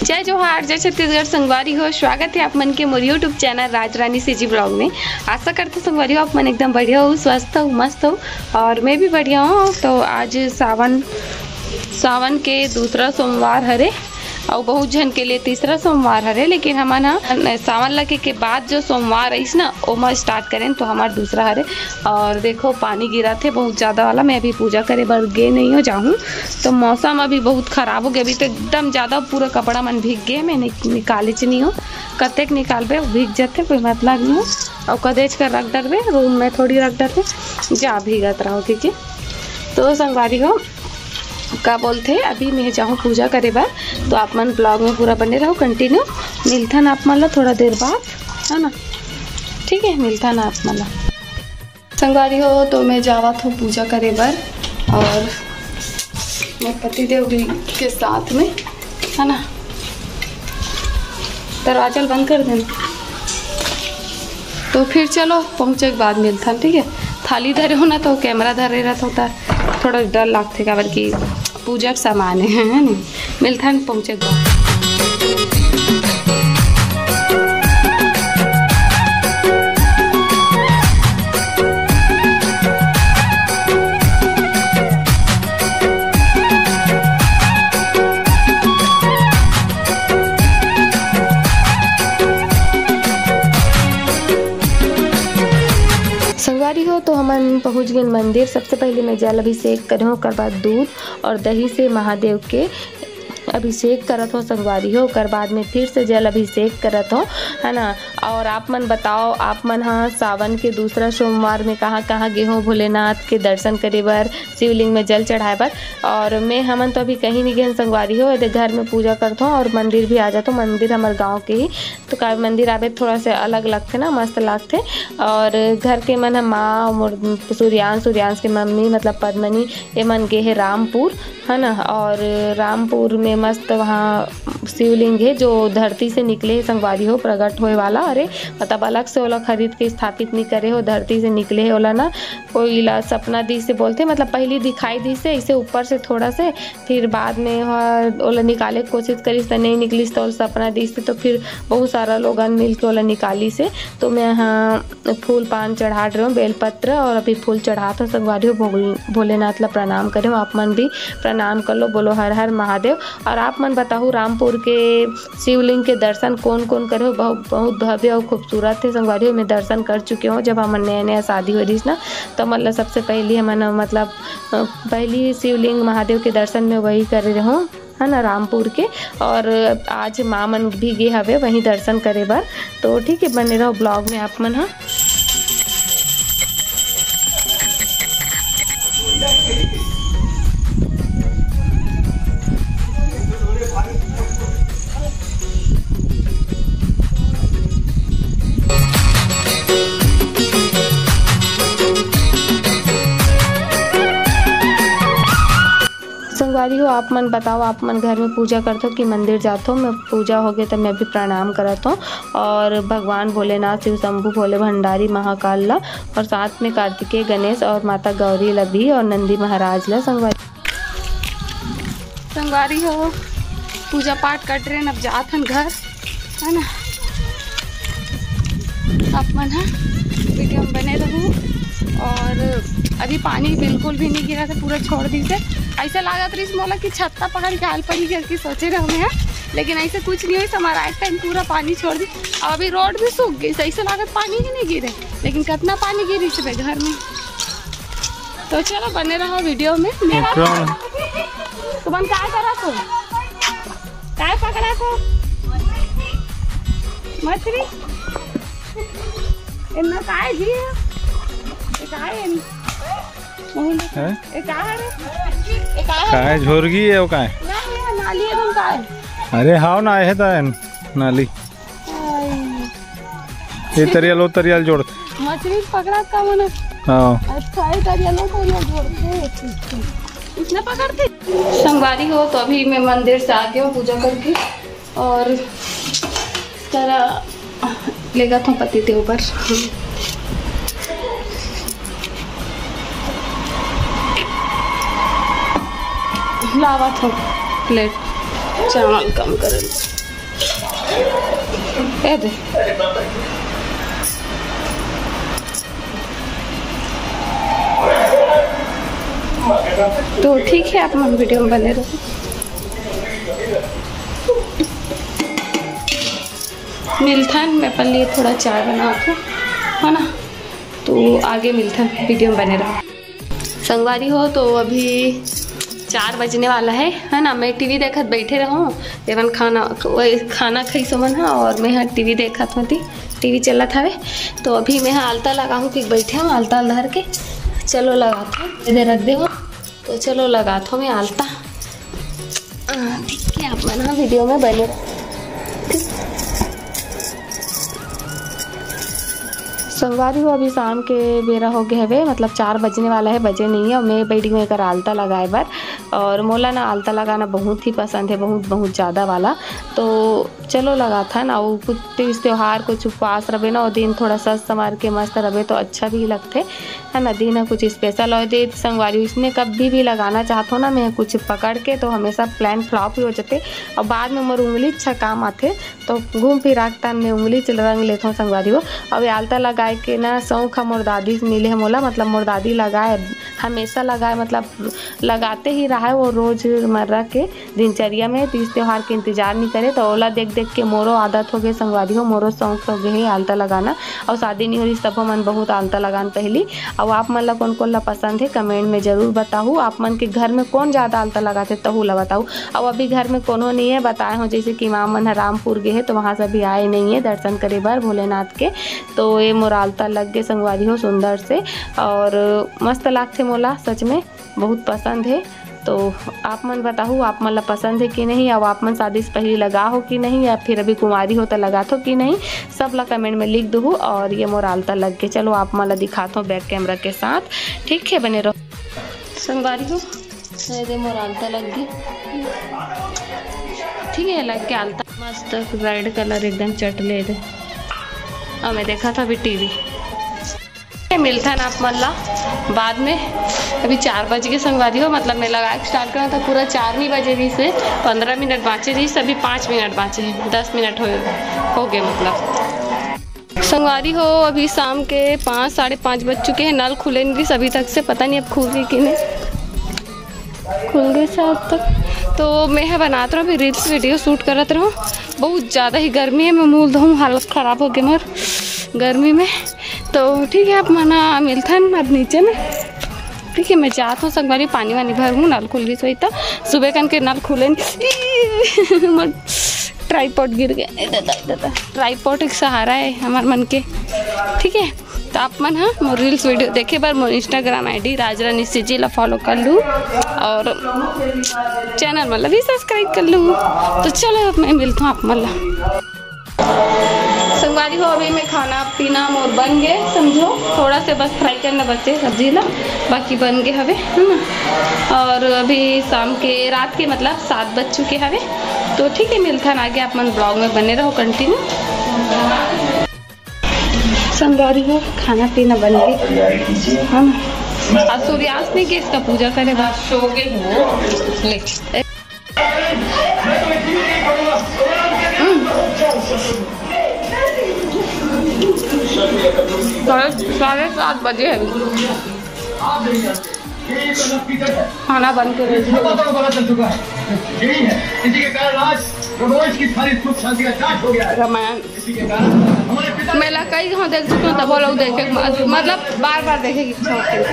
जय जोहार, जय छत्तीसगढ़। संगवारी हो, स्वागत है आप मन के मोर यूट्यूब चैनल राजरानी सीजी ब्लॉग में। आशा करते संगवारी हो आप मन एकदम बढ़िया हो, स्वस्थ हो, मस्त हो और मैं भी बढ़िया हूँ। तो आज सावन के दूसरा सोमवार हरे और बहुत जन के लिए तीसरा सोमवार हरे, लेकिन हमन सावन लगे के बाद जो सोमवार आइस ना ओमा स्टार्ट करें तो हमार दूसरा हरे। और देखो पानी गिरा थे बहुत ज़्यादा वाला, मैं अभी पूजा करे बर गे नहीं हो जाऊँ तो मौसम अभी बहुत ख़राब हो गया। अभी तो एकदम ज़्यादा पूरा कपड़ा मन भीग गए, मैं निकाले नहीं हो, कतेक निकालबे भीग जाते, कोई मतलब नहीं हो। और कदेज कर रख डरबे, रूम में थोड़ी रख डरबे, जा भीगत रहो। ठीक है, तो संगवारी हो का बोलते अभी मैं जाऊँ पूजा करे बार, तो आप मन ब्लॉग में पूरा बने रहो, कंटिन्यू मिलता ना आप मन ला थोड़ा देर बाद, है ना। ठीक है, मिलता ना आप मन ला संगवारी हो। तो मैं जावत हूँ पूजा करे बार और मैं पतिदेव के साथ में, है ना। दरवाजा बंद कर देना, तो फिर चलो पहुँचे के बाद मिलता। ठीक है, थाली धरे हो ना तो कैमरा धरे रहता होता, थोड़ा डर लगते काबर कि पूजा का सामान है नहीं। मिलता पहुँचे के बाद। संगवारी हो तो हम पहुँच गए मंदिर। सबसे पहले मैं जल अभिषेक करूँ, ओकर बाद दूध और दही से महादेव के अभिषेक करत हो संगवारी हो। ओकर बाद में फिर से जल अभिषेक करत हो, है ना। और आप मन बताओ, आप मन हाँ सावन के दूसरा सोमवार में कहाँ कहाँ गए हो भोलेनाथ के दर्शन करे बर, शिवलिंग में जल चढ़ाए बर। और मैं हमन तो अभी कहीं नहीं गए संगवारी हो, घर में पूजा करता हूँ और मंदिर भी आ जाता हूँ। मंदिर हमारे गाँव के ही तो का मंदिर आवे थोड़ा से अलग लगते ना, मस्त लगते। और घर के मन माँ सूर्यांश के मम्मी मतलब पद्मनी ये मन गए है रामपुर, है ना। और रामपुर में मस्त वहाँ शिवलिंग है जो धरती से निकले है संगवारी हो, प्रकट होए वाला। अरे मतलब अलग से ओला खरीद के स्थापित नहीं करे हो, धरती से निकले है ओला ना। कोई ला सपना दी से बोलते, मतलब पहली दिखाई दी से इसे ऊपर से थोड़ा से, फिर बाद में ओला निकाले की कोशिश करीस तो नहीं निकलीस तो सपना दी से, तो फिर बहुत सारा लोग मिल के ओला निकाली से। तो मैं यहाँ फूल पान चढ़ा रही हूँ, बेलपत्र और अभी फूल चढ़ाता हूँ संगवारी हो। भोलेनाथ ला प्रणाम करे, आप मन भी प्रणाम कर लो, बोलो हर हर महादेव। और आप मन बताओ रामपुर के शिवलिंग के दर्शन कौन कौन करे हो। बहुत भव्य और खूबसूरत है संगवारी हो। मैं दर्शन कर चुके हूँ जब हम नया नया शादी हो रही ना, तो मतलब सबसे पहले हमन मतलब पहली शिवलिंग महादेव के दर्शन में वही कर रहे हूँ, है ना, रामपुर के। और आज माँ मन भी गए हवे वहीं दर्शन करे बर। तो ठीक है, बने रहो ब्लॉग में आप मन। हाँ संगवारी हो, आप मन बताओ, आप मन घर में पूजा करते हो कि मंदिर जाते हो। मैं पूजा हो गया तो मैं भी प्रणाम करता हूँ और भगवान भोलेनाथ, शिव शंभू, भोले भंडारी, महाकाल ला और साथ में कार्तिकेय, गणेश और माता गौरी ला भी और नंदी महाराज ला। संगवारी हो पूजा पाठ कर रहे हैं, अब जात हन घर, है ना। आप मन हाँ वीडियो में बने रहूँ। और अभी पानी बिल्कुल भी नहीं गिरा था, पूरा छोड़ दी से। ऐसा लागत रही मोला कि छत्ता पकड़ के आल पड़ी करके सोचे रहे हैं, लेकिन ऐसे कुछ नहीं हुई। हमारा एक टाइम पूरा पानी छोड़ दी, अभी रोड भी सूख गई। ऐसा लागत पानी ही नहीं गिरे, लेकिन कितना पानी गिरी इस घर में। तो चलो बने रहो वीडियो में। मेरा तो बन क्या करा तो क्या पकड़ा तो मछली इतना काय जी काय झोरगी है वो काय नाली है तुम काय। अरे हाव ना है ता नाली ये तरियल जोड़ मछली पकड़ा का मन। हां अच्छा है, तरियल जोड़ते इसने पकड़ते। संगवारी हो तो अभी मैं मंदिर से आ गई हूँ पूजा करके और तेरा लेगा था पति देव पर। लावा था प्लेट चावल कम कर दे। तो ठीक है, आप हम वीडियो में बने रहो। मिल्थन मैं अपन लिए थोड़ा चाय बना के, है ना, तो आगे मिल्थन वीडियो में बने रहो। संगवारी हो तो अभी 4 बजने वाला है ना। मैं टीवी देखत बैठे रहूँ, एवं खाना खाई समन है, और मैं टीवी देखत होती, टीवी चलत हवे। तो अभी मैं आलता लगाऊँ कि बैठे हूँ, आलता धर के चलो लगाता हूँ, इधर रख दे हो तो चलो लगाता हूँ मैं आलता। ठीक है, आप बना वीडियो में बने रहो। संगवारी हो अभी शाम के बेरा हो गए हवे, मतलब 4 बजने वाला है, बजे नहीं है। और मैं बैठी हूँ एक आलता लगाए बार, और मोला ना आलता लगाना बहुत ही पसंद है, बहुत बहुत ज़्यादा वाला। तो चलो लगा था ना। वो कुछ तीज त्यौहार कुछ उपवास रहे ना, और दिन थोड़ा सज संवार के मस्त रहे तो अच्छा भी लगते है ना। दिन कुछ स्पेशल हो दे संगवारी, इसमें कभी भी लगाना चाहता हूँ ना मैं कुछ पकड़ के, तो हमेशा प्लान फ्लॉप ही हो जाते, और बाद में मोर उंगली अच्छा काम आते। तो घूम फिर आगता मैं उंगली चल रंग लेता हूँ संगवारी हो। अब आलता लगाए के ना शौक मोर दादी से मिले है मोला, मतलब मोर दादी लगाए, हमेशा लगाए, मतलब लगाते ही रहा है वो रोज़मर्रा के दिनचर्या में। तीज त्यौहार के इंतजार नहीं करे, तो ओला देख देख के मोरो आदत हो गई संगवारी हो, मोरो शौक हो गए है आलता लगाना। और शादी नहीं हो रही सब मन बहुत आलता लगान पहली। और आप मन ला कौन कौन ला पसंद है कमेंट में ज़रूर बताऊँ। आप मन के घर में कौन ज़्यादा आलता लगाते तहु ला बताऊँ। और अभी घर में कोनो नहीं है बताए हो, जैसे कि माँ मन रामपुर गए है, तो वहाँ से भी आए नहीं है दर्शन करे बार भोलेनाथ के। तो ये मोर आलता लग गए संगवारी हो सुंदर से, और मस्त लागते मोला, सच में बहुत पसंद है। तो आप मन बताओ आप मन ला पसंद है कि नहीं, अब आप मन शादी से पहले लगा हो कि नहीं, या फिर अभी कुंवारी हो तो लगा हो कि नहीं, सब ला कमेंट में लिख दो। और ये मोर आलता लग के चलो आप मन ला दिखाता हूँ बैक कैमरा के साथ, ठीक है, बने रहो। संगवारी हो ये मोर आलता लग गई, ठीक है, लग के आलता मस्त रेड कलर एकदम चटले दे। और मैं देखा था अभी टीवी मिलता है ना आप मन ला बाद में। अभी 4 बज के संगवारी हो, मतलब मैं लगा स्टार्ट करना था पूरा 4 ही बजे रही से 15 मिनट बाँचे रही, अभी 5 मिनट बाँचे हैं, 10 मिनट हो गए मतलब। संगवारी हो अभी शाम के 5 साढ़े 5 बज चुके हैं, नल खुले नहीं अभी तक से, पता नहीं अब खुल गई कि नहीं, खुल गए शायद तक। तो मैं है बनाता रहूँ, अभी रील्स वीडियो शूट करते रहूँ। बहुत ज़्यादा ही गर्मी है, मैं मूल धोऊँ, हालत ख़राब हो गई मोर गर्मी में। तो ठीक है, आप मना मिलता है अब नीचे में, ठीक है। मैं चाहता हूँ संगवारी पानी वानी भरूँ, नल खुल गई सोई था सुबह कन के नल खुले नहीं। ट्राईपॉड गिर गया, ट्राईपॉड एक सहारा है हमारे मन के, ठीक है। तो आप मन हाँ मोर रील्स वीडियो देखे बार मोर इंस्टाग्राम ID राजरानी CG ला फॉलो कर लूँ, और चैनल मतलब भी सब्सक्राइब कर लूँ। तो चलो अब मैं मिलता हूँ आप मतलब। संगवारी हो अभी मैं खाना पीना मोर बन गए, समझो थोड़ा से बस फ्राई करना बचे सब्जी ला, बाकी बन गए हवे, है ना। और अभी शाम के रात के मतलब 7 बज चुके हवे। तो ठीक है, मिलता है आगे, आप मन ब्लॉग में बने रहो कंटिन्यू। संगवारी हो खाना पीना बन गए, हाँ ना। आज सूर्यास्त नहीं के इसका पूजा करे बस सो गए ले। साढ़े 7 बजे है, खाना बन के रेडी हो रामायण मेला कई हाँ देख चुके हो, तब वो लोग देखे मतलब बार बार देखे की इच्छा होती है।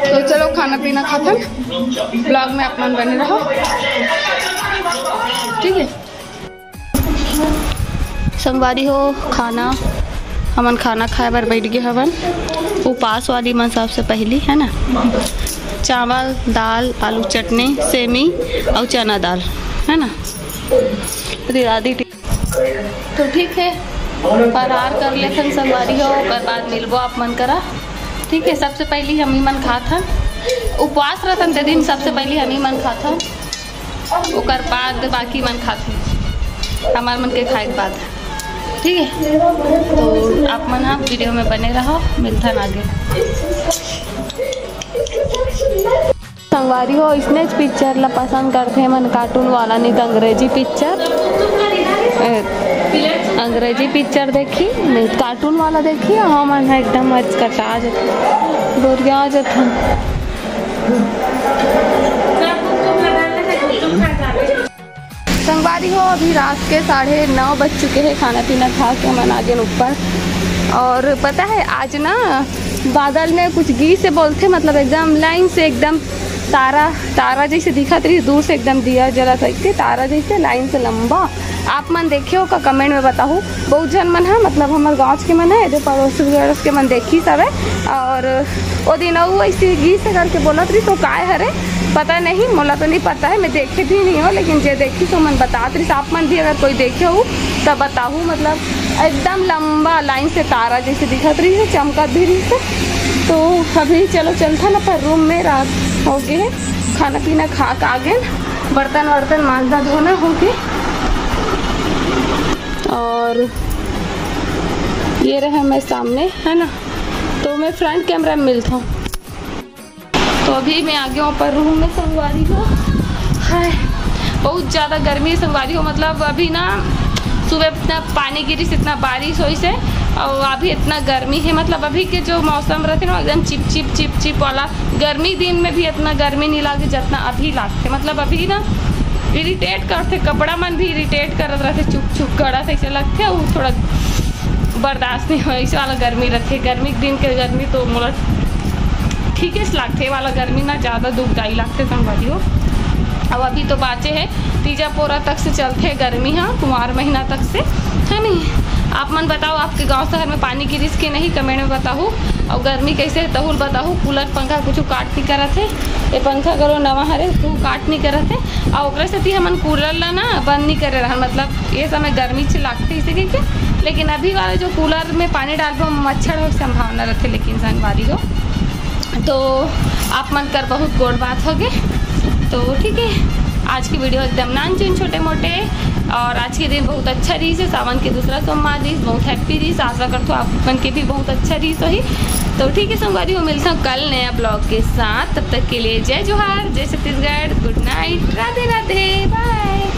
तो चलो खाना पीना खत्म, ब्लॉग में अपना बने रहो, ठीक है। संगवारी हो खाना हमन खाना खाए बार बैठ गए हवन, उपास वाली मन सबसे पहली है ना, चावल दाल आलू चटनी सेमी और चना दाल, है ना। दादी तो ठीक है, फरार कर लेखन संगवारी हो, ओकर बाद मिलबो आप मन करा, ठीक है। सबसे पहली हम ही मन खात हन, उपवास रहतन ते दिन सबसे पहली हम ही मन खात हन, ओकर बाद बाकी मन खाते हमार मन के खाए के बाद, ठीक है। तो आप मन हाँ वीडियो में बने रहो, मिलता है आगे। संगवारी हो इसने पिक्चर ला पसंद करते हैं मन कार्टून वाला नहीं तो अंग्रेजी पिक्चर देखी नहीं कार्टून वाला देखी हाँ मन है एकदम मर्ज कटा जाता बोरिया जाता। संगवारी हो अभी रात के 9:30 बज चुके हैं, खाना पीना खा के मन आ गए ऊपर। और पता है आज ना बादल में कुछ गी से बोलते मतलब एकदम लाइन से एकदम तारा जैसे दिखा रही दूर से एकदम दिया जला सकते तारा जैसे लाइन से लंबा। आप मन देखे हो का कमेंट में बताओ। बहुत जन मन है मतलब हमारे गाँव के मन है जो पड़ोस वगैरह के मन देखी सब है। और वो दिन वो ऐसे गी से करके बोलत रही तो काय हरे पता नहीं मोला तो नहीं पता है, मैं देखे भी नहीं हो लेकिन जे देखी तो मन बतात रही। आप मन भी अगर कोई देखे हो तब बताऊँ मतलब एकदम लंबा लाइन से तारा जैसे दिखत रही है चमकत भी रही है। तो अभी चलो चलता ना पर रूम में रात हो गए खाना पीना खा के आ गए बर्तन मांजना धोना हो गए। और ये रहा मैं सामने है ना तो मैं फ्रंट कैमरा में मिलता हूँ। तो अभी मैं आ गया हूँ पर रूम में संगवारी हो हाय बहुत ज़्यादा गर्मी है संगवारी हो मतलब अभी ना सुबह इतना पानी गिरी से इतना बारिश हुई से और अभी इतना गर्मी है मतलब अभी के जो मौसम रहते ना एकदम चिप चिप वाला गर्मी दिन में भी इतना गर्मी नहीं लागे जितना अभी लागते मतलब अभी ना इरिटेट करते कपड़ा मन भी इरिटेट करत रहते चुप कड़ा से ऐसे लगते वो थोड़ा बर्दाश्त नहीं हो ऐसे वाला गर्मी रखे। गर्मी के दिन के गर्मी तो मोला ठीक है लगते वाला गर्मी ना ज़्यादा दुखदाई लगते संगवारी हो। अब अभी तो बाचे है तीजा पोरा तक से चलते है गर्मी हाँ कुमार महीना तक से है नहीं। आप मन बताओ आपके गांव शहर में पानी की रिस्क नहीं कमेंट में बताओ। और गर्मी कैसे तहुल बताओ कूलर पंखा कुछ काट नहीं करत है ये पंखा करो नवा हरे तो काट नहीं करत है और ओकरे से हमन कूलर ला ना बंद नहीं करे रहन मतलब ये समय गर्मी से लगते इसे के लेकिन अभी वाले जो कूलर में पानी डालबो मच्छर हो संभावना रहते लेकिन संगवारी हो। तो आप मन कर बहुत गोड़ बात हो गए तो ठीक है आज की वीडियो एकदम नानचीन छोटे मोटे और आज के दिन बहुत अच्छा रही है सावन के दूसरा सोमवार रही बहुत हैप्पी रही आशा करता हूँ आप मन के भी बहुत अच्छा रही सही। तो ठीक है संगवारी हो मिलता हूँ कल नया ब्लॉग के साथ तब तक के लिए जय जोहार जय Chhattisgarh good night Radhe Radhe bye.